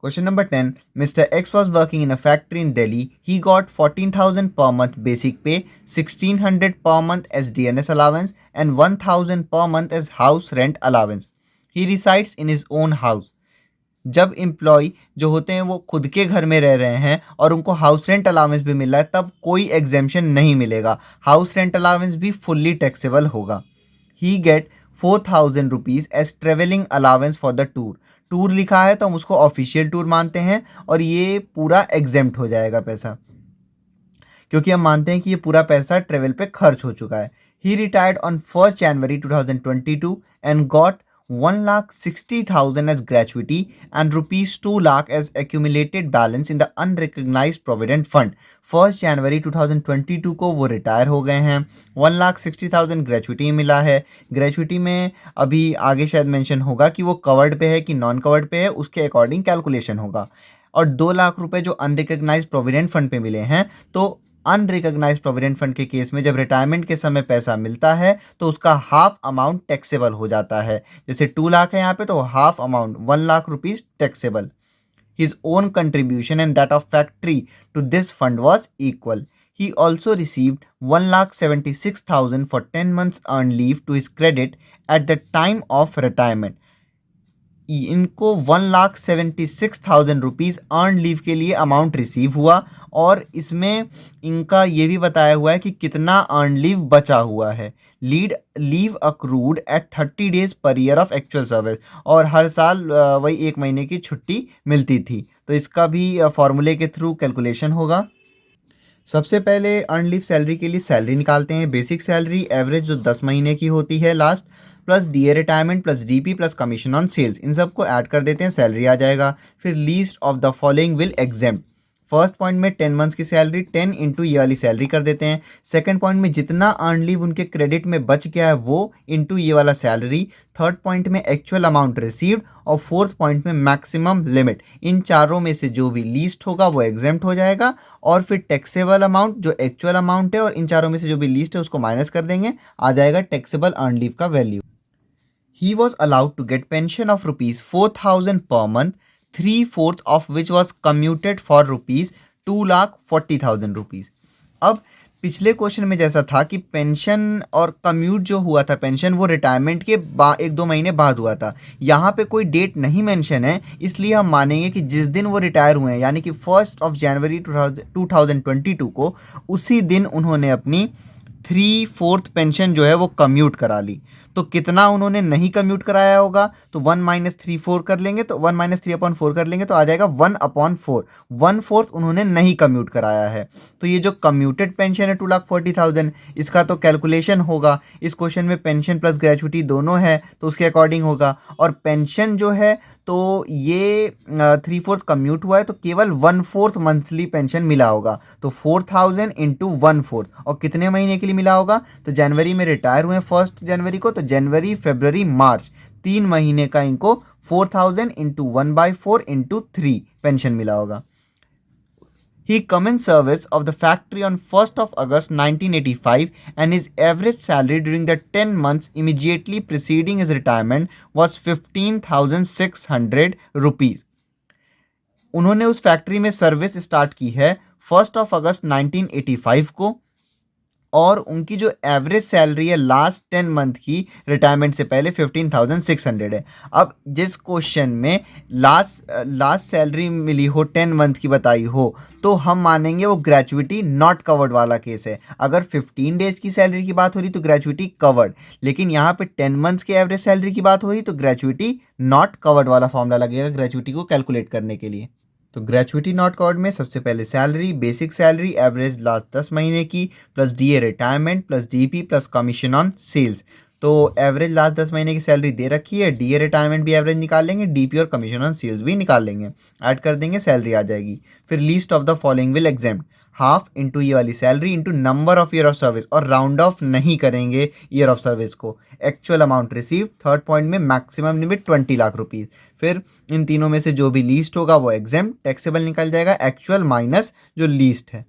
Question number 10. Mr. X was working in a factory in Delhi. He got 14,000 per month basic pay, 1,600 per month as DNS allowance, and 1,000 per month as house rent allowance. He resides in his own house. जब employ जो होते हैं वो खुद के घर में रह रहे हैं और उनको हाउस रेंट अलाउंस भी मिल रहा है, तब कोई एग्जेम्पशन नहीं मिलेगा. हाउस रेंट अलाउंस भी फुल्ली टैक्सेबल होगा. He get 4,000 rupees as travelling allowance for the tour. Tour लिखा है तो हम उसको ऑफिशियल टूर मानते हैं और ये पूरा एग्जेम्प्ट हो जाएगा पैसा, क्योंकि हम मानते हैं कि ये पूरा पैसा ट्रेवल पे खर्च हो चुका है. He retired on 1 January 2022 and got 1,60,000 as gratuity and rupees 2 lakh as accumulated balance in the unrecognized provident fund. 1 January 2022 को वो रिटायर हो गए हैं. 1,60,000 ग्रेचुइटी मिला है. ग्रेचुइटी में अभी आगे शायद मेंशन होगा कि वो कवर्ड पे है कि नॉन कवर्ड पे है, उसके अकॉर्डिंग कैलकुलेशन होगा. और 2 लाख रुपए जो अनरिकग्नाइज प्रोविडेंट फंड पे मिले हैं, तो अनरिकग्नाइज प्रोविडेंट फंड के केस में जब रिटायरमेंट के समय पैसा मिलता है तो उसका हाफ अमाउंट टैक्सेबल हो जाता है. जैसे 2 लाख है यहाँ पे, तो half amount 1 lakh rupees taxable. His own contribution and that of factory to this fund was equal. He also received 1,76,000 for 10 months earn leave to his credit at the time of retirement. इनको 1,76,000 rupees earn leave के लिए amount receive हुआ और इसमें इनका ये भी बताया हुआ है कि कितना अर्न लीव बचा हुआ है. Leave accrued at 30 days per year of actual service. और हर साल वही 1 महीने की छुट्टी मिलती थी. तो इसका भी फॉर्मूले के थ्रू कैलकुलेशन होगा. सबसे पहले अर्न लीव सैलरी के लिए सैलरी निकालते हैं. बेसिक सैलरी एवरेज जो 10 महीने की होती है last, plus DA retirement plus DP plus commission on sales, इन सबको ऐड कर देते हैं, सैलरी आ जाएगा. फिर least of the following will exempt. First point में 10 months की सैलरी 10 इंटू ये वाली सैलरी कर देते हैं. सेकंड पॉइंट में जितना अर्न लीव उनके क्रेडिट में बच गया है वो इंटू ये वाला सैलरी. थर्ड पॉइंट में एक्चुअल अमाउंट रिसीव्ड और फोर्थ पॉइंट में मैक्सिमम लिमिट. इन चारों में से जो भी लीस्ट होगा वो एग्जेम्प्ट हो जाएगा. और फिर टैक्सेबल अमाउंट जो एक्चुअल अमाउंट है और इन चारों में से जो भी लीस्ट है उसको माइनस कर देंगे, आ जाएगा टैक्सेबल अर्न लीव का value. He was allowed to get pension of rupees 4,000 per month, 3/4 of which was commuted for rupees 2,40,000 rupees. अब पिछले क्वेश्चन में जैसा था कि पेंशन और कम्यूट जो हुआ था पेंशन, वो रिटायरमेंट के 1-2 महीने बाद हुआ था. यहाँ पे कोई डेट नहीं मेंशन है, इसलिए हम मानेंगे कि जिस दिन वो रिटायर हुए हैं यानी कि 1 जनवरी 2022 को, उसी दिन उन्होंने अपनी 3/4 पेंशन जो है वो कम्यूट करा ली. तो कितना उन्होंने नहीं कम्यूट कराया होगा, तो 1 - 3/4 कर लेंगे, तो 1 - 3/4 कर लेंगे तो आ जाएगा 1/4. 1/4 उन्होंने नहीं कम्यूट कराया है. तो ये जो कम्यूटेड पेंशन है 2,40,000, इसका तो कैलकुलेशन होगा. इस क्वेश्चन में पेंशन प्लस ग्रेचुइटी दोनों है तो उसके अकॉर्डिंग होगा. और पेंशन जो है तो ये 3/4 कम्यूट हुआ है तो केवल 1/4 मंथली पेंशन मिला होगा. तो 4,000 इंटू 1/4, और कितने महीने के लिए मिला होगा, तो जनवरी में रिटायर हुए 1 जनवरी को, तो जनवरी फरवरी मार्च 3 महीने का इनको 4,000 इंटू 1/4 इंटू 3 पेंशन मिला होगा. He commenced service of the factory on 1st of August 1985 and his average salary during the 10 months immediately preceding his retirement was 15,600 rupees. उन्होंने उस फैक्ट्री में सर्विस स्टार्ट की है 1 अगस्त 1985 को और उनकी जो एवरेज सैलरी है लास्ट 10 मंथ की रिटायरमेंट से पहले 15,600 है. अब जिस क्वेश्चन में लास्ट सैलरी मिली हो 10 मंथ की बताई हो तो हम मानेंगे वो ग्रेचुइटी नॉट कवर्ड वाला केस है. अगर 15 डेज की सैलरी की बात हो रही तो ग्रेचुइटी कवर्ड, लेकिन यहाँ पे 10 मंथ्स की एवरेज सैलरी की बात हो रही तो ग्रेचुइटी नॉट कवर्ड वाला फॉर्मूला लगेगा ग्रेचुइटी को कैलकुलेट करने के लिए. तो ग्रेचुइटी नॉट कवर्ड में सबसे पहले salary, basic salary average last 10 महीने की, plus DA retirement plus DP plus commission on sales. तो एवरेज लास्ट 10 महीने की सैलरी दे रखी है, डीए रिटायरमेंट भी एवरेज निकाल लेंगे, डीपी और कमीशन ऑन सेल्स भी निकाल लेंगे, ऐड कर देंगे, सैलरी आ जाएगी. फिर least of the following will exempt. Half into ये वाली salary into number of year of service, और राउंड ऑफ नहीं करेंगे ईयर ऑफ सर्विस को. Actual amount receive, third point में मैक्सिमम लिमिट 20 लाख रुपीज़. फिर इन तीनों में से जो भी लीस्ट होगा वो एग्जेम्प्ट, टैक्सेबल निकल जाएगा, एक्चुअल माइनस जो लीस्ट है.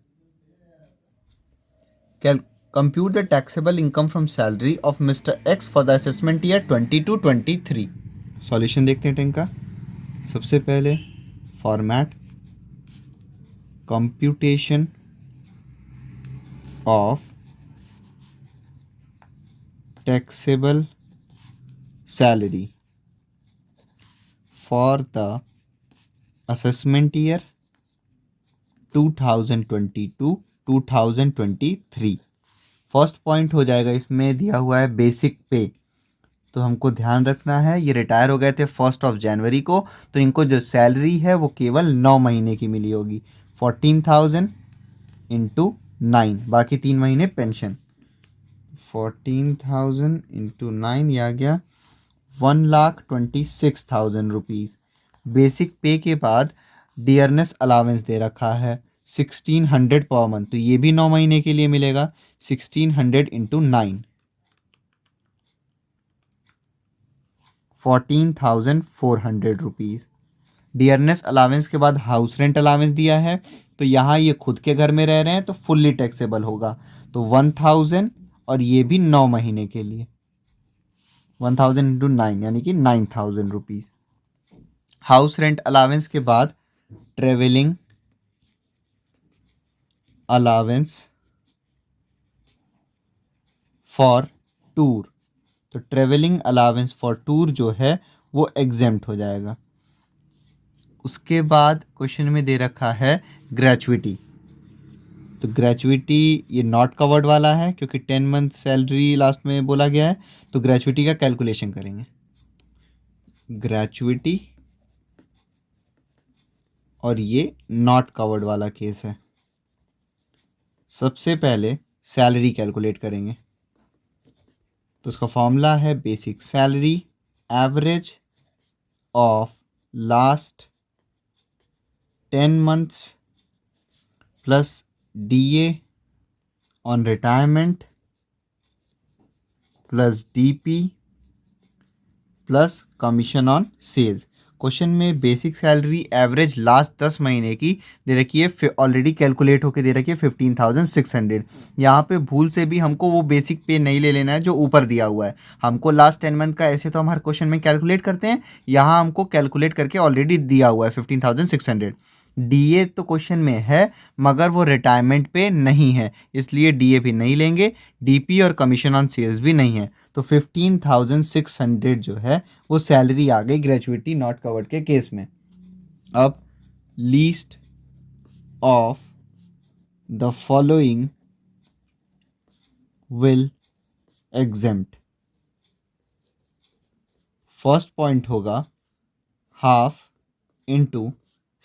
Compute the taxable income from salary of mister x for the assessment year 22-23. Solution देखते हैं टेन का. सबसे पहले format computation of taxable salary for the assessment year 2022-2023। First point हो जाएगा, इसमें दिया हुआ है बेसिक पे। तो हमको ध्यान रखना है ये रिटायर हो गए थे 1 जनवरी को, तो इनको जो सैलरी है वो केवल 9 महीने की मिली होगी। 14,000 इंटू 9, बाकी 3 महीने पेंशन। 14,000 इंटू 9 ये आ गया 1,26,000 रुपीज़। बेसिक पे के बाद डियरनेस अलावेंस दे रखा है 1,600 पर मंथ, तो ये भी 9 महीने के लिए मिलेगा। 1,600 इंटू 9, 14,400 रुपीज़। डियरनेस अलावेंस के बाद हाउस रेंट अलावेंस दिया है, तो यहाँ ये खुद के घर में रह रहे हैं तो फुल्ली टैक्सेबल होगा, तो 1,000 और ये भी 9 महीने के लिए। 1,000 इंटू 9 यानी कि 9,000 रुपीज़। हाउस रेंट अलावेंस के बाद ट्रेवलिंग अलावेंस फॉर टूर, तो ट्रेवलिंग अलावेंस फॉर टूर जो है वो एग्जेम्प्ट हो जाएगा। उसके बाद क्वेश्चन में दे रखा है ग्रेचुइटी, तो ग्रेचुइटी ये नॉट कवर्ड वाला है क्योंकि 10 मंथ सैलरी लास्ट में बोला गया है, तो ग्रेचुइटी का कैलकुलेशन करेंगे। ग्रेचुइटी, और ये नॉट कवर्ड वाला केस है। सबसे पहले सैलरी कैलकुलेट करेंगे, तो उसका फॉर्मूला है basic salary average of last 10 months plus DA on retirement plus DP plus commission on sales. Question में बेसिक सैलरी एवरेज लास्ट 10 महीने की दे रखी है, ऑलरेडी कैलकुलेट होके दे रखी है 15,600। यहाँ पे भूल से भी हमको वो बेसिक पे नहीं ले लेना है जो ऊपर दिया हुआ है। हमको लास्ट 10 मंथ का ऐसे तो हम हर क्वेश्चन में कैलकुलेट करते हैं, यहाँ हमको कैलकुलेट करके ऑलरेडी दिया हुआ है 15,600। DA तो क्वेश्चन में है मगर वो रिटायरमेंट पे नहीं है, इसलिए DA भी नहीं लेंगे, DP और कमीशन ऑन सेल्स भी नहीं है, तो 15,600 जो है वो सैलरी आ गई ग्रेचुइटी नॉट कवर्ड के केस में। अब least of the following will exempt. First point होगा हाफ इंटू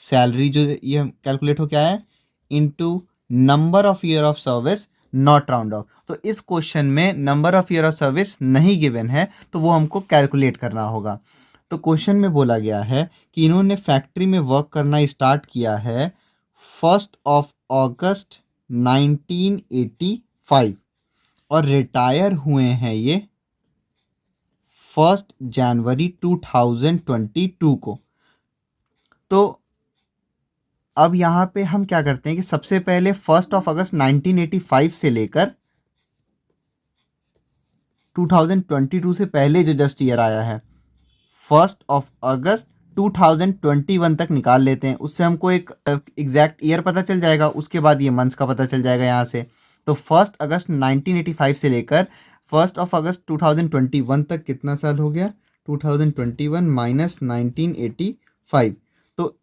सैलरी जो ये कैलकुलेट हो क्या है into number of year of service not round of. तो इस क्वेश्चन में number of year of service नहीं गिवन है, तो वो हमको कैलकुलेट करना होगा। तो क्वेश्चन में बोला गया है कि इन्होंने फैक्ट्री में वर्क करना स्टार्ट किया है 1 अगस्त 1985 और रिटायर हुए हैं ये 1 जनवरी 2022 को। तो अब यहाँ पे हम क्या करते हैं कि सबसे पहले 1 अगस्त 1985 से लेकर 2022 से पहले जो जस्ट ईयर आया है 1 अगस्त 2021 तक निकाल लेते हैं, उससे हमको एक एग्जैक्ट ईयर पता चल जाएगा, उसके बाद ये मंथ्स का पता चल जाएगा यहाँ से। तो 1 अगस्त 1985 से लेकर 1 अगस्त 2021 तक कितना साल हो गया, 2021 माइनस 1985, तो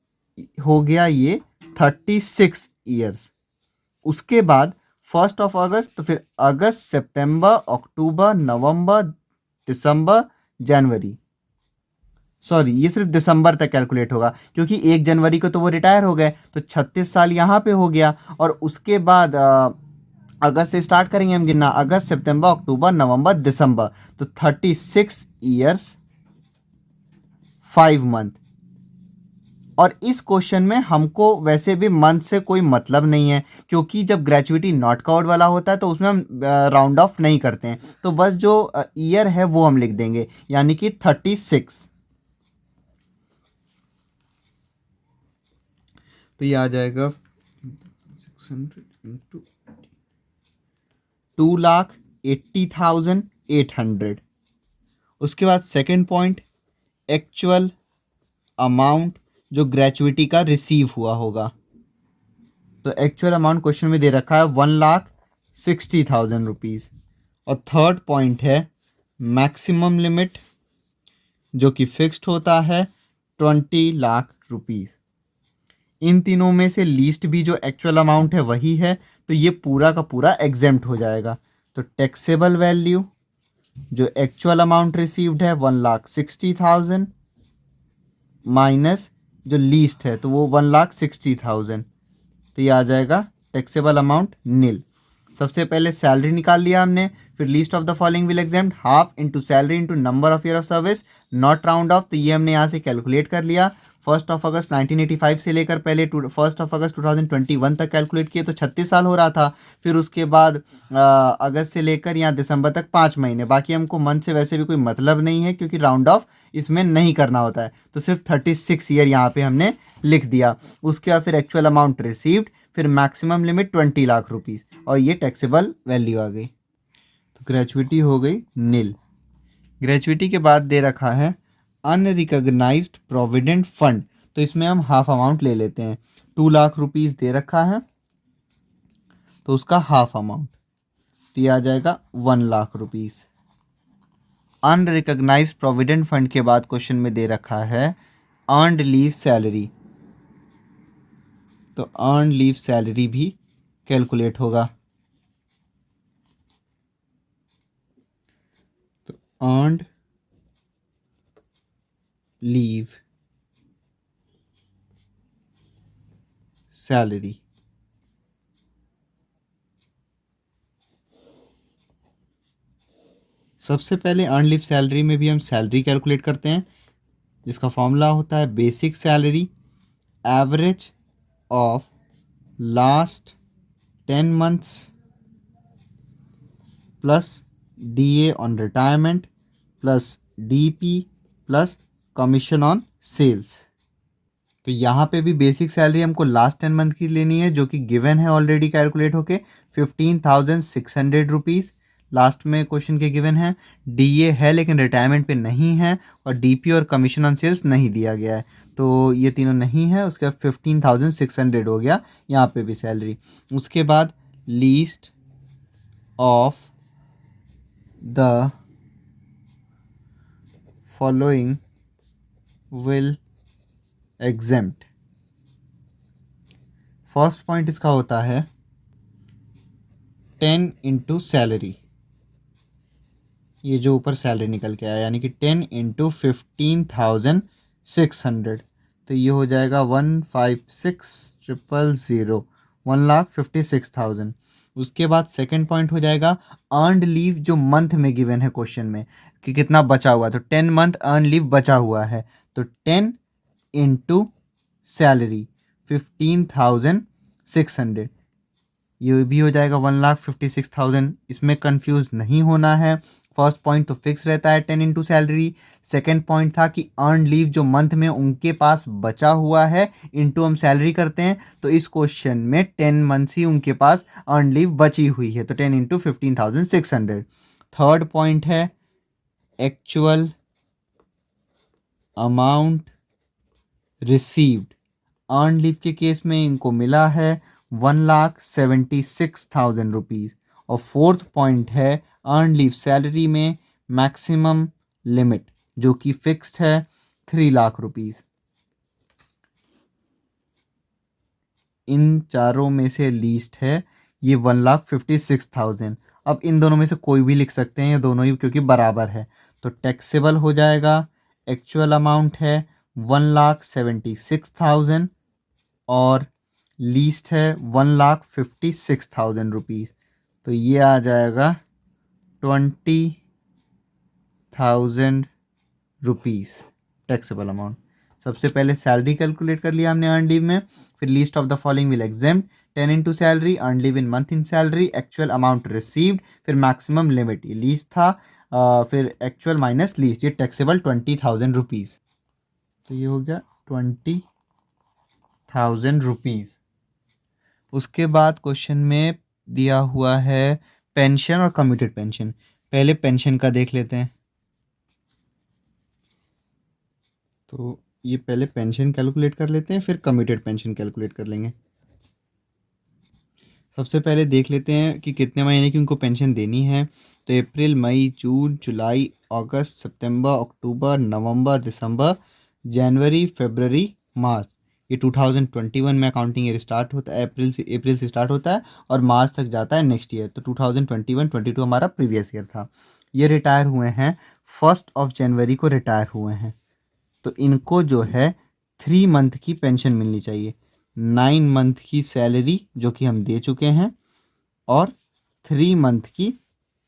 हो गया ये 36 ईयर्स। उसके बाद 1 अगस्त, तो फिर अगस्त सितंबर अक्टूबर नवंबर दिसंबर जनवरी, सॉरी ये सिर्फ दिसंबर तक कैलकुलेट होगा क्योंकि 1 जनवरी को तो वो रिटायर हो गए, तो 36 साल यहाँ पे हो गया। और उसके बाद अगस्त से स्टार्ट करेंगे हम गिनना, अगस्त सितंबर अक्टूबर नवंबर दिसंबर, तो 36 ईयर्स 5 मंथ। और इस क्वेश्चन में हमको वैसे भी मंथ से कोई मतलब नहीं है क्योंकि जब ग्रेचुइटी नॉट कवर्ड वाला होता है तो उसमें हम राउंड ऑफ नहीं करते हैं, तो बस जो ईयर है वो हम लिख देंगे यानी कि 36। तो ये आ जाएगा 600 इंटू 2,80,800। उसके बाद सेकंड पॉइंट एक्चुअल अमाउंट जो ग्रेचुइटी का रिसीव हुआ होगा। तो एक्चुअल अमाउंट क्वेश्चन में दे रखा है 1,60,000 रुपीज़। और थर्ड पॉइंट है मैक्सिमम लिमिट जो कि फिक्स्ड होता है 20 लाख रुपीज़। इन तीनों में से लीस्ट भी जो एक्चुअल अमाउंट है वही है, तो ये पूरा का पूरा एग्जेम्प्ट हो जाएगा। तो टैक्सेबल वैल्यू जो एक्चुअल अमाउंट रिसीव्ड है 1,60,000 माइनस जो लीस्ट है तो वो 1,60,000, तो ये आ जाएगा टैक्सेबल अमाउंट नील। सबसे पहले सैलरी निकाल लिया हमने, फिर least of the following will exempt half into salary into number of year of service not round of, तो ये हमने यहाँ से कैलकुलेट कर लिया। 1 अगस्त 1985 से लेकर पहले 1 अगस्त 2021 तक कैलकुलेट किए तो 36 साल हो रहा था। फिर उसके बाद अगस्त से लेकर यहाँ दिसंबर तक 5 महीने, बाकी हमको मंथ से वैसे भी कोई मतलब नहीं है क्योंकि राउंड ऑफ इसमें नहीं करना होता है, तो सिर्फ 36 ईयर यहाँ पे हमने लिख दिया। उसके बाद फिर एक्चुअल अमाउंट रिसीव्ड, फिर मैक्सिमम लिमिट 20 लाख रुपीज़, और ये टैक्सेबल वैल्यू आ गई। तो ग्रेचुइटी हो गई नील। ग्रेचुइटी के बाद दे रखा है अनरिकॉग्नाइज्ड प्रोविडेंट फंड, तो इसमें हम हाफ अमाउंट ले लेते हैं। 2 लाख रुपीज़ दे रखा है तो उसका हाफ अमाउंट, तो ये आ जाएगा 1 lakh rupees. Unrecognised provident fund के बाद क्वेश्चन में दे रखा है अर्नड लीव सैलरी, तो अर्न लीव सैलरी भी कैलकुलेट होगा। तो अर्नड लीव सैलरी, सबसे पहले अर्न लीव सैलरी में भी हम सैलरी कैलकुलेट करते हैं, जिसका फॉर्मूला होता है basic salary average of last 10 months plus DA on retirement plus DP plus commission on sales. तो यहाँ पे भी बेसिक सैलरी हमको लास्ट 10 मंथ की लेनी है जो कि गिवन है ऑलरेडी कैलकुलेट होके 15,600 रुपीज़। लास्ट में क्वेश्चन के गिवन है। DA है लेकिन रिटायरमेंट पे नहीं है, और DP और कमीशन ऑन सेल्स नहीं दिया गया है, तो ये तीनों नहीं है। उसके बाद 15,600 हो गया यहाँ पे भी सैलरी। उसके बाद least of the following will exempt. First point इसका होता है 10 इंटू सैलरी, ये जो ऊपर सैलरी निकल के आया यानी कि 10 इंटू 15,600, तो ये हो जाएगा 156,000, 1,56,000। उसके बाद सेकंड पॉइंट हो जाएगा अर्नड लीव जो मंथ में गिवन है क्वेश्चन में कि कितना बचा हुआ है, तो 10 मंथ अर्न लीव बचा हुआ है, तो 10 इंटू सैलरी 15,600, ये भी हो जाएगा 1,56,000। इसमें कंफ्यूज नहीं होना है। फर्स्ट पॉइंट तो फिक्स रहता है 10 इंटू सैलरी। सेकेंड पॉइंट था कि अर्न लीव जो मंथ में उनके पास बचा हुआ है इंटू हम सैलरी करते हैं, तो इस क्वेश्चन में 10 मंथ्स ही उनके पास अर्न लीव बची हुई है, तो 10 इंटू 15,600। थर्ड पॉइंट है actual amount received, earn leave के केस में इनको मिला है 1,76,000 रुपीज़। और फोर्थ पॉइंट है अर्न लीव सैलरी में मैक्सिमम लिमिट जो कि फिक्स्ड है 3 लाख रुपीज़। इन चारों में से लीस्ट है ये 1,56,000। अब इन दोनों में से कोई भी लिख सकते हैं, ये दोनों ही क्योंकि बराबर है, तो टैक्सेबल हो जाएगा। एक्चुअल अमाउंट है 1,76,000 और लीस्ट है 1,56,000 रुपीज़, तो ये आ जाएगा 20,000 रुपीज़ टैक्सेबल अमाउंट। सबसे पहले सैलरी कैलकुलेट कर लिया हमने अर्न लीव में, फिर least of the following will exempt 10 into salary, earn leave in month in salary, actual amount received, फिर मैक्सिमम लिमिट, ये लीस्ट था, फिर एक्चुअल माइनस लीस्ट, ये टैक्सेबल 20,000 रुपीज़, तो ये हो गया 20,000 रुपीज़। उसके बाद क्वेश्चन में दिया हुआ है पेंशन और कम्यूटेड पेंशन। पहले पेंशन का देख लेते हैं। तो ये पहले पेंशन कैलकुलेट कर लेते हैं, फिर कम्यूटेड पेंशन कैलकुलेट कर लेंगे। सबसे पहले देख लेते हैं कि कितने महीने की उनको पेंशन देनी है। तो अप्रैल, मई, जून, जुलाई, अगस्त, सितंबर, अक्टूबर, नवंबर, दिसंबर, जनवरी, फरवरी, मार्च। ये 2021 में अकाउंटिंग ईयर स्टार्ट होता है, अप्रैल से स्टार्ट होता है और मार्च तक जाता है नेक्स्ट ईयर। तो 2021-22 हमारा प्रीवियस ईयर था। ये रिटायर हुए हैं 1 जनवरी को रिटायर हुए हैं। तो इनको जो है 3 मंथ की पेंशन मिलनी चाहिए। 9 मंथ की सैलरी जो कि हम दे चुके हैं और 3 मंथ की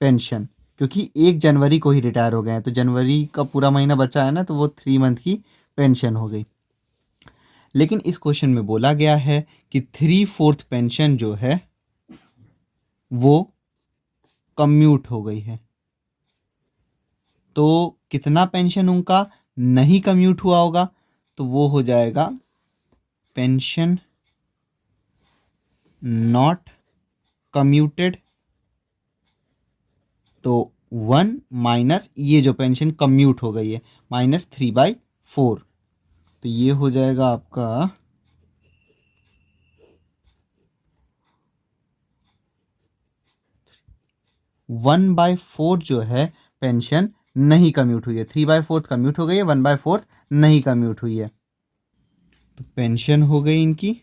पेंशन, क्योंकि 1 जनवरी को ही रिटायर हो गए हैं तो जनवरी का पूरा महीना बचा है ना, तो वो 3 मंथ की पेंशन हो गई। लेकिन इस क्वेश्चन में बोला गया है कि 3/4 पेंशन जो है वो कम्यूट हो गई है। तो कितना पेंशन उनका नहीं कम्यूट हुआ होगा, तो वो हो जाएगा पेंशन नॉट कम्यूटेड। तो 1 माइनस ये जो पेंशन कम्यूट हो गई है -3/4। तो ये हो जाएगा आपका 1/4 जो है पेंशन नहीं कम्यूट हुई है। 3/4 कम्यूट हो गई है, 1/4 नहीं कम्यूट हुई है। तो पेंशन हो गई इनकी।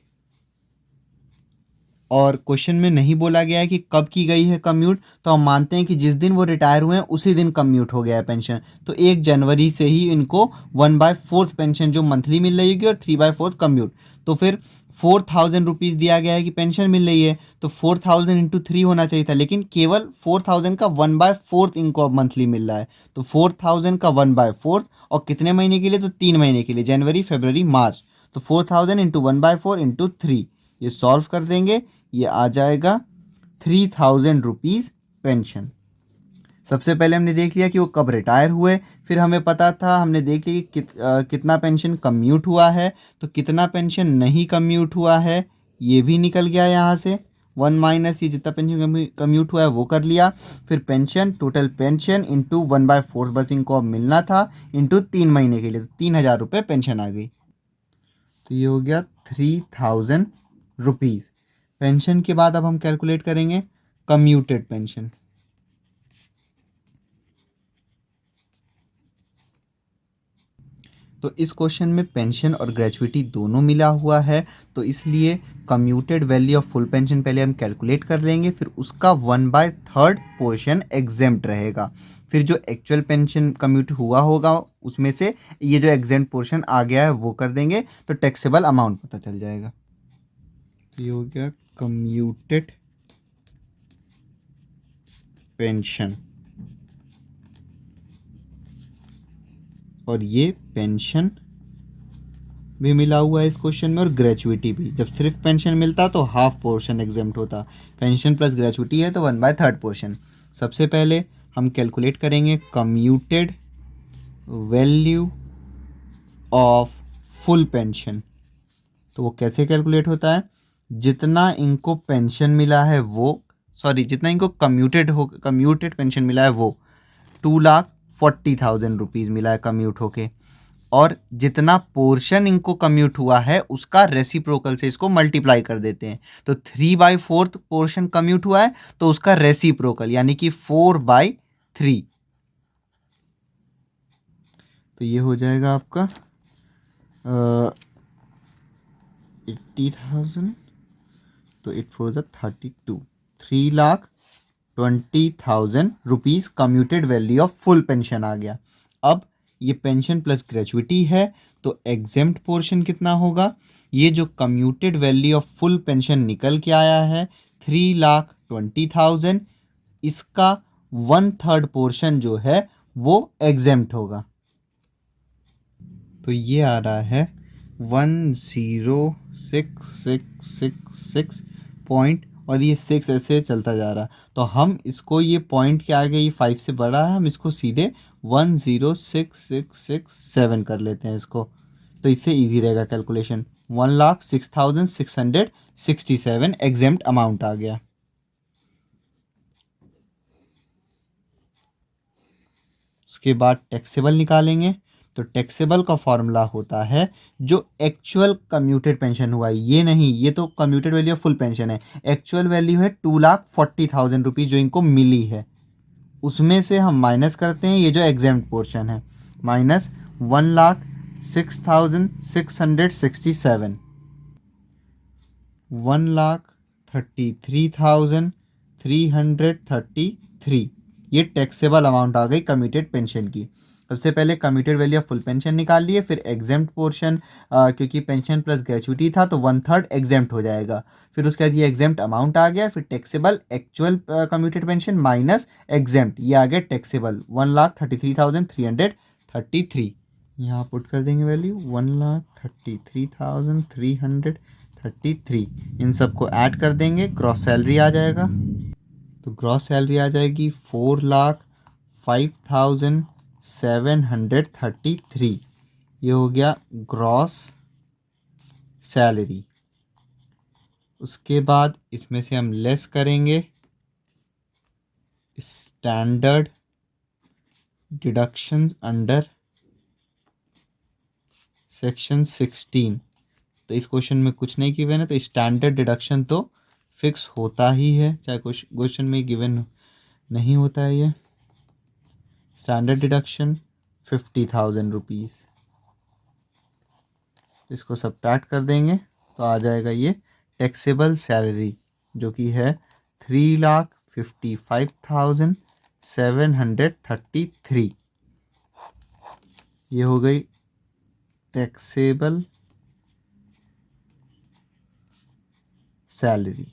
और क्वेश्चन में नहीं बोला गया है कि कब की गई है कम्यूट, तो हम मानते हैं कि जिस दिन वो रिटायर हुए हैं उसी दिन कम्यूट हो गया है पेंशन। तो 1 जनवरी से ही इनको 1/4 पेंशन जो मंथली मिल रही होगी और 3/4 कम्यूट। तो फिर 4,000 रुपीज़ दिया गया है कि पेंशन मिल रही है, तो 4,000 इंटू 3 होना चाहिए था, लेकिन केवल 4,000 का 1/4 इनको अब मंथली मिल रहा है। तो 4,000 का 1/4 और कितने महीने के लिए, तो 3 महीने के लिए, जनवरी, फरवरी, मार्च। तो 4,000 इंटू 1/4 इंटू 3, ये सॉल्व कर देंगे, ये आ जाएगा 3,000 रुपीज़ पेंशन। सबसे पहले हमने देख लिया कि वो कब रिटायर हुए, फिर हमें पता था, हमने देख लिया कि कितना पेंशन कम्यूट हुआ है। तो कितना पेंशन नहीं कम्यूट हुआ है ये भी निकल गया यहाँ से, 1 माइनस ये जितना पेंशन कम्यूट हुआ है वो कर लिया। फिर पेंशन, टोटल पेंशन इंटू 1/4 बस इनको अब मिलना था, इंटू 3 महीने के लिए, तो 3,000 रुपये पेंशन आ गई। तो ये हो गया 3,000 रुपीज़ पेंशन के बाद। अब हम कैलकुलेट करेंगे कम्यूटेड पेंशन। तो इस क्वेश्चन में पेंशन और ग्रेजुइटी दोनों मिला हुआ है, तो इसलिए commuted value of full pension पहले हम कैलकुलेट कर लेंगे, फिर उसका 1/3 पोर्शन एग्जेम्प्ट रहेगा। फिर जो एक्चुअल पेंशन कम्यूट हुआ होगा उसमें से ये जो एग्जेम्प्ट पोर्शन आ गया है वो कर देंगे, तो टैक्सेबल अमाउंट पता चल जाएगा। तो ये हो गया कम्यूटेड पेंशन, और ये पेंशन भी मिला हुआ है इस क्वेश्चन में और ग्रेजुइटी भी। जब सिर्फ पेंशन मिलता तो हाफ पोर्शन एग्जेम्प्ट होता, पेंशन प्लस ग्रेजुइटी है तो 1/3 पोर्शन। सबसे पहले हम कैलकुलेट करेंगे commuted value of full pension. तो वो कैसे कैलकुलेट होता है, जितना इनको पेंशन मिला है वो, सॉरी, जितना इनको कम्यूटेड पेंशन मिला है वो 2,40,000 रुपीज़ मिला है कम्यूट होके, और जितना पोर्शन इनको कम्यूट हुआ है उसका रेसिप्रोकल से इसको मल्टीप्लाई कर देते हैं। तो 3/4 पोर्शन कम्यूट हुआ है तो उसका रेसिप्रोकल यानी कि 4/3। तो ये हो जाएगा आपका 80,000, तो 8×4 = 32, 3,20,000 rupees commuted value of full pension आ गया। अब ये पेंशन प्लस ग्रेजुइटी है, तो एग्जेम्प्ट पोर्शन कितना होगा, ये जो commuted value of full pension निकल के आया है 3,20,000, इसका 1/3 पोर्शन जो है वो एग्जेम्प्ट होगा। तो ये आ रहा है 106,666 पॉइंट, और ये 6 ऐसे चलता जा रहा। तो हम इसको, ये पॉइंट के आगे ये 5 से बड़ा है, हम इसको सीधे 106,667 कर लेते हैं इसको, तो इससे इजी रहेगा कैलकुलेशन। 1,06,667 एग्जेम्प्ट अमाउंट आ गया। उसके बाद टैक्सेबल निकालेंगे, तो टैक्सेबल का फॉर्मूला होता है जो एक्चुअल कम्यूटेड पेंशन हुआ है, ये नहीं, ये तो कम्यूटेड वैल्यू फुल पेंशन है, एक्चुअल वैल्यू है 2,40,000 रुपीज़ जो इनको मिली है, उसमें से हम माइनस करते हैं ये जो एग्जेम्प्ट पोर्शन है, माइनस 1,06,667, 1,33,333, ये टैक्सेबल अमाउंट आ गई कम्यूटेड पेंशन की। सबसे पहले commuted value of full pension निकाल लिए, फिर एग्जेम्प्ट पोर्शन, क्योंकि पेंशन प्लस ग्रेचुइटी था तो 1/3 एग्जेम्प्ट हो जाएगा, फिर उसके बाद ये एग्जेम्प्ट अमाउंट आ गया, फिर taxable actual commuted pension minus exempt, ये आ गया टैक्सेबल 1,33,333। यहाँ पुट कर देंगे वैल्यू 1,33,333, इन सबको ऐड कर देंगे, ग्रॉस सैलरी आ जाएगा, तो ग्रॉस सैलरी आ जाएगी 4,05,733, ये हो गया ग्रॉस सैलरी। उसके बाद इसमें से हम लेस करेंगे स्टैंडर्ड डिडक्शंस अंडर सेक्शन 16, तो इस क्वेश्चन में कुछ नहीं गिवन है, तो स्टैंडर्ड डिडक्शन तो फिक्स होता ही है, चाहे क्वेश्चन में गिवन नहीं होता है। ये स्टैंडर्ड डिडक्शन 50,000 रुपीज़, इसको सब्ट्रैक्ट कर देंगे तो आ जाएगा ये टैक्सेबल सैलरी जो कि है 3,55,733, ये हो गई टैक्सेबल सैलरी।